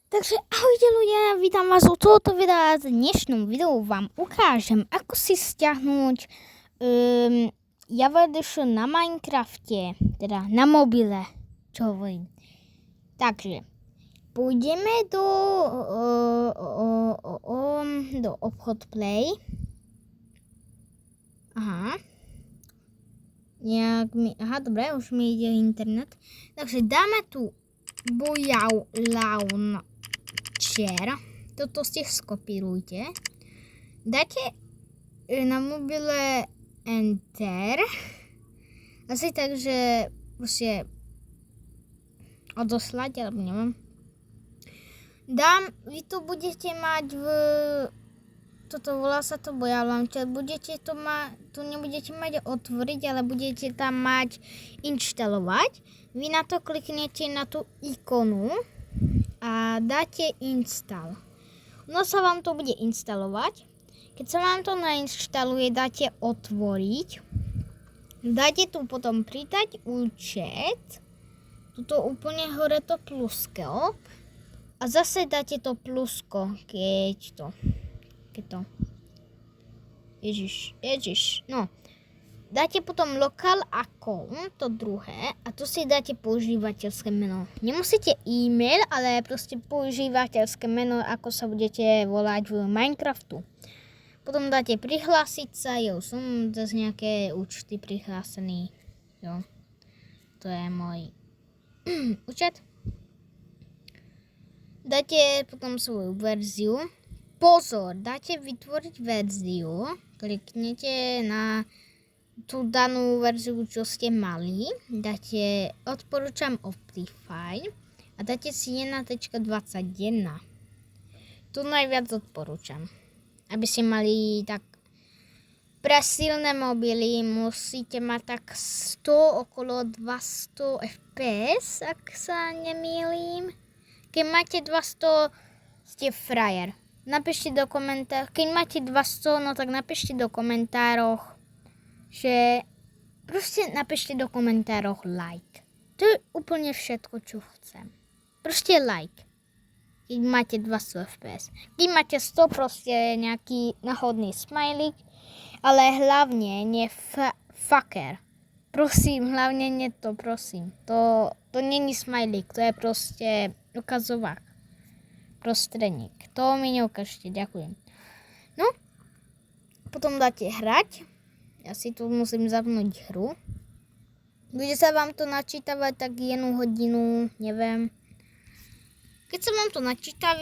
Takže ahojte ľudia, vítam vás u tohoto videa. V dnešnom videu vám ukážem, ako si stiahnuť Java Edition na Minecrafte, teda na mobile, čo hovorím. Takže pôjdeme do obchod Play. Aha, dobre, už mi ide internet. Takže dáme tu Bojav Launcher. Toto si skopírujte. Dáte na mobile Enter. Asi tak, že proste odoslať, alebo neviem. Vy to budete mať toto volá sa to Bojav Launcher. Tu nebudete mať otvoriť, ale budete tam mať inštalovať. Vy na to kliknete na tú ikonu a dáte install. No sa vám to bude instalovať. Keď sa vám to nainštaluje, dáte otvoriť. Dáte tu potom pridať účet. Tuto úplne hore to plusko. A zase dáte to plusko, keď to. Ježiš. No. Dáte potom local account, to druhé, a tu si dáte používateľské meno. Nemusíte e-mail, ale proste používateľské meno, ako sa budete volať v Minecraftu. Potom dáte prihlásiť sa, som cez nejaké účty prihlásený, to je môj účet. Dáte potom svoju verziu. Pozor, dáte vytvoriť verziu, kliknete na tú danú verziu, čo ste mali, dáte odporúčam Optifine a dáte si 1.21. Tu najviac odporúčam. Aby ste mali tak pre silné mobily musíte mať tak okolo 200 fps, ak sa nemýlim. Keď máte 200, ste frajer. Napíšte do komentárov, keď máte 200, no tak napíšte do komentároch, že proste napíšte do komentároch like. To je úplne všetko, čo chcem. Proste like. Keď máte 200 fps. Keď máte 100, proste nejaký náhodný smajlik, ale hlavne nie fucker. Prosím, hlavne nie to, prosím. To není smajlik, to je proste ukazovák. Prostredník. To mi neukážete, ďakujem. No, potom dáte hrať. Ja si tu musím zapnúť hru. Bude sa vám to načítavať tak 1 hodinu, neviem. Keď sa vám to načíta,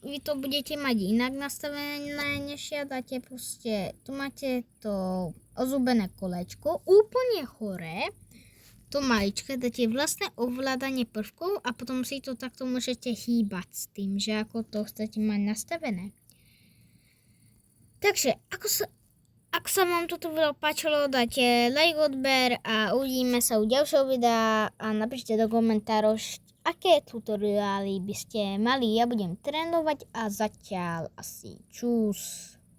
vy to budete mať inak nastavené, než ja dáte proste, tu máte to ozúbené kolečko, úplne hore, to maličké, dáte vlastné ovládanie prvkov a potom si to takto môžete hýbať s tým, že ako to chcete mať nastavené. Takže, ak sa vám toto video páčilo, dáte like, odber a uvidíme sa u ďalšieho videa a napíšte do komentárov, aké tutoriály by ste mali. Ja budem trénovať a zatiaľ asi čus.